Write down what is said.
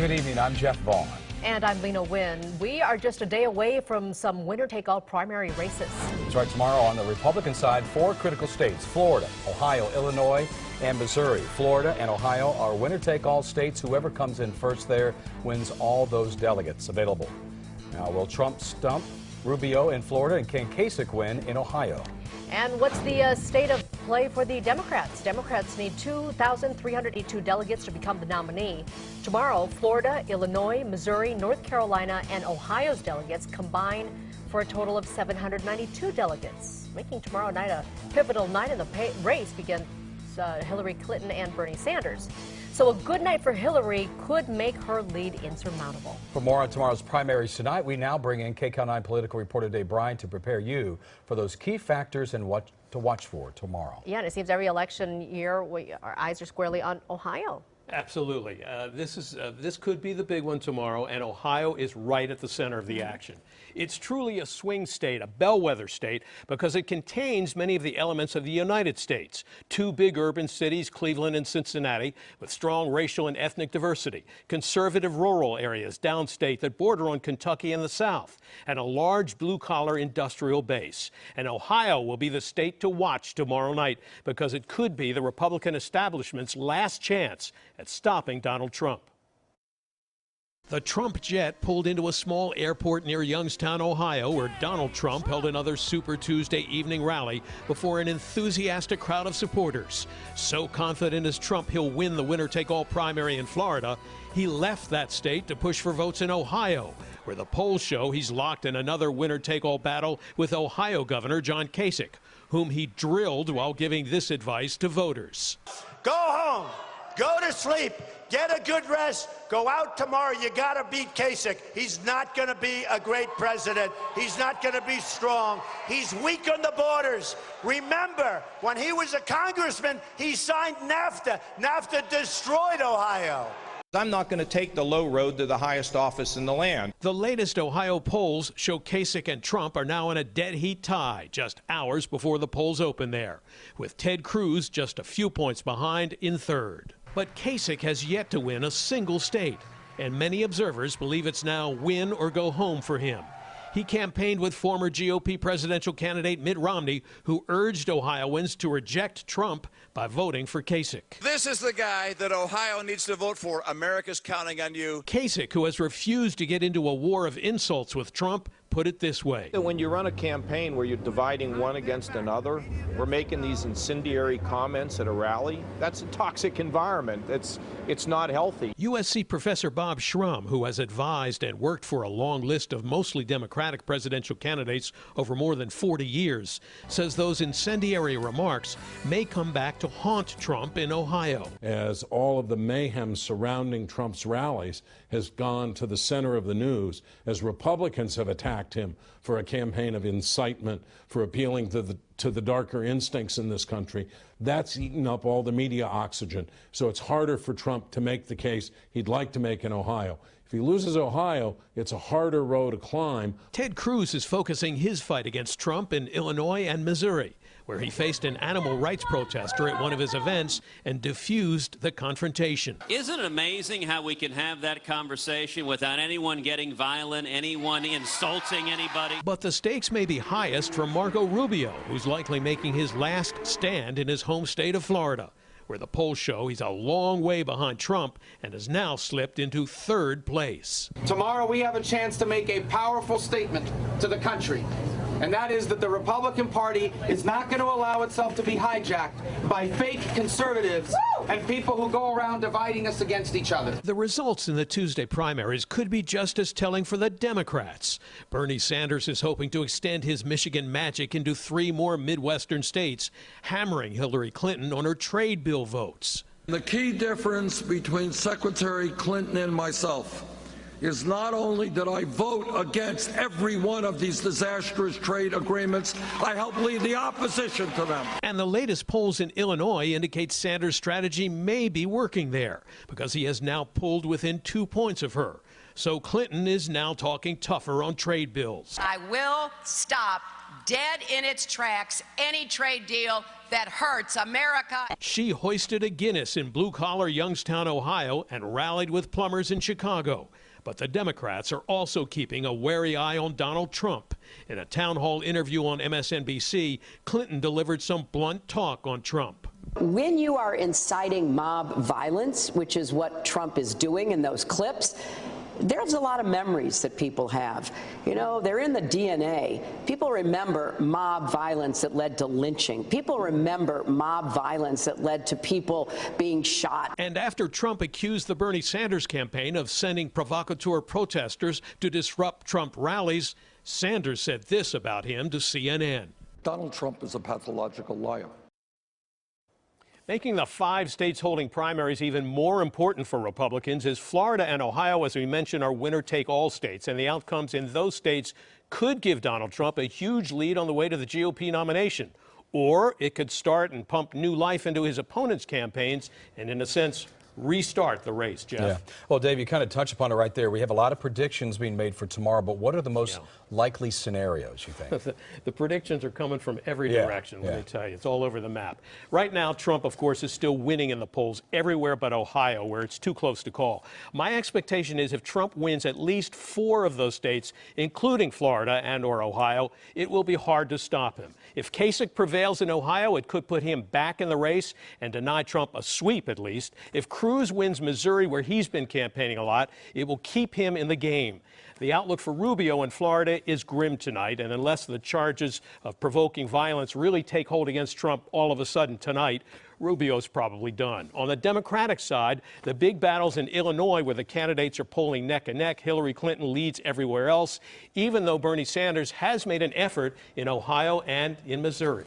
Good evening, I'm Jeff Vaughn. And I'm Lena Wynn. We are just a day away from some winner-take-all primary races. That's right, tomorrow on the Republican side, 4 critical states: Florida, Ohio, Illinois, and Missouri. Florida and Ohio are winner-take-all states. Whoever comes in first there wins all those delegates available. Now, will Trump stump Rubio in Florida, and can Kasich win in Ohio? And what's the state of play for the Democrats? Democrats need 2,382 delegates to become the nominee. Tomorrow, Florida, Illinois, Missouri, North Carolina, and Ohio's delegates combine for a total of 792 delegates, making tomorrow night a pivotal night in the race against Hillary Clinton and Bernie Sanders. So a good night for Hillary could make her lead insurmountable. For more on tomorrow's primaries tonight, we now bring in KCAL 9 political reporter Bryan to prepare you for those key factors and what to watch for tomorrow. Yeah, and it seems every election year our eyes are squarely on Ohio. Absolutely. This could be the big one tomorrow, and Ohio is right at the center of the action. It's truly a swing state, a bellwether state, because it contains many of the elements of the United States. 2 big urban cities, Cleveland and Cincinnati, with strong racial and ethnic diversity, conservative rural areas downstate that border on Kentucky and the South, and a large blue-collar industrial base. And Ohio will be the state to watch tomorrow night, because it could be the Republican establishment's last chance at stopping Donald Trump. The Trump jet pulled into a small airport near Youngstown, Ohio, where Donald Trump held another Super Tuesday evening rally before an enthusiastic crowd of supporters. So confident is Trump he'll win the winner-take-all primary in Florida, he left that state to push for votes in Ohio, where the polls show he's locked in another winner-take-all battle with Ohio Governor John Kasich, whom he drilled while giving this advice to voters. Go home. Go to sleep, get a good rest, go out tomorrow. You got to beat Kasich. He's not going to be a great president. He's not going to be strong. He's weak on the borders. Remember, when he was a congressman, he signed NAFTA. NAFTA destroyed Ohio. I'm not going to take the low road to the highest office in the land. The latest Ohio polls show Kasich and Trump are now in a dead-heat tie just hours before the polls open there, with Ted Cruz just a few points behind in third. But Kasich has yet to win a single state, and many observers believe it's now win or go home for him. He campaigned with former GOP presidential candidate Mitt Romney, who urged Ohioans to reject Trump by voting for Kasich. This is the guy that Ohio needs to vote for. America's counting on you. Kasich, who has refused to get into a war of insults with Trump, put it this way. When you run a campaign where you're dividing one against another, we're making these incendiary comments at a rally, that's a toxic environment. It's not healthy. USC professor Bob Schrum, who has advised and worked for a long list of mostly Democratic presidential candidates over more than 40 years, says those incendiary remarks may come back to haunt Trump in Ohio. As all of the mayhem surrounding Trump's rallies has gone to the center of the news, as Republicans have attacked him for a campaign of incitement, for appealing to the darker instincts in this country, that's eaten up all the media oxygen. So it's harder for Trump to make the case he'd like to make in Ohio. If he loses Ohio, it's a harder road to climb. Ted Cruz is focusing his fight against Trump in Illinois and Missouri, where he faced an animal rights protester at one of his events and diffused the confrontation. Isn't it amazing how we can have that conversation without anyone getting violent, anyone insulting anybody? But the stakes may be highest for Marco Rubio, who's likely making his last stand in his home state of Florida, where the polls show he's a long way behind Trump and has now slipped into third place. Tomorrow we have a chance to make a powerful statement to the country, and that is that the Republican Party is not going to allow itself to be hijacked by fake conservatives and people who go around dividing us against each other. The results in the Tuesday primaries could be just as telling for the Democrats. Bernie Sanders is hoping to extend his Michigan magic into 3 more Midwestern states, hammering Hillary Clinton on her trade bill votes. The key difference between Secretary Clinton and myself is not only did I vote against every one of these disastrous trade agreements, I helped lead the opposition to them. And the latest polls in Illinois indicate Sanders' strategy may be working there, because he has now pulled within 2 points of her. So Clinton is now talking tougher on trade bills. I will stop dead in its tracks any trade deal that hurts America. She hoisted a Guinness in blue-collar Youngstown, Ohio, and rallied with plumbers in Chicago. But the Democrats are also keeping a wary eye on Donald Trump. In a town hall interview on MSNBC, Clinton delivered some blunt talk on Trump. When you are inciting mob violence, which is what Trump is doing in those clips, there's a lot of memories that people have. You know, they're in the DNA. People remember mob violence that led to lynching. People remember mob violence that led to people being shot. And after Trump accused the Bernie Sanders campaign of sending provocateur protesters to disrupt Trump rallies, Sanders said this about him to CNN. Donald Trump is a pathological liar. Making the 5 states holding primaries even more important for Republicans is Florida and Ohio, as we mentioned, are winner-take-all states, and the outcomes in those states could give Donald Trump a huge lead on the way to the GOP nomination. Or it could start and pump new life into his opponents' campaigns and, in a sense, restart the race, Jeff. Yeah. Well, Dave, you kind of touched upon it right there. We have a lot of predictions being made for tomorrow, but what are the most likely scenarios, you think? The predictions are coming from every direction, let me tell you. It's all over the map. Right now, Trump, of course, is still winning in the polls everywhere but Ohio, where it's too close to call. My expectation is if Trump wins at least 4 of those states, including Florida and or Ohio, it will be hard to stop him. If Kasich prevails in Ohio, it could put him back in the race and deny Trump a sweep, at least. If Cruz wins Missouri, where he's been campaigning a lot, it will keep him in the game. The outlook for Rubio in Florida is grim tonight, and unless the charges of provoking violence really take hold against Trump all of a sudden tonight, Rubio's probably done. On the Democratic side, the big battles in Illinois, where the candidates are polling neck and neck. Hillary Clinton leads everywhere else, even though Bernie Sanders has made an effort in Ohio and in Missouri.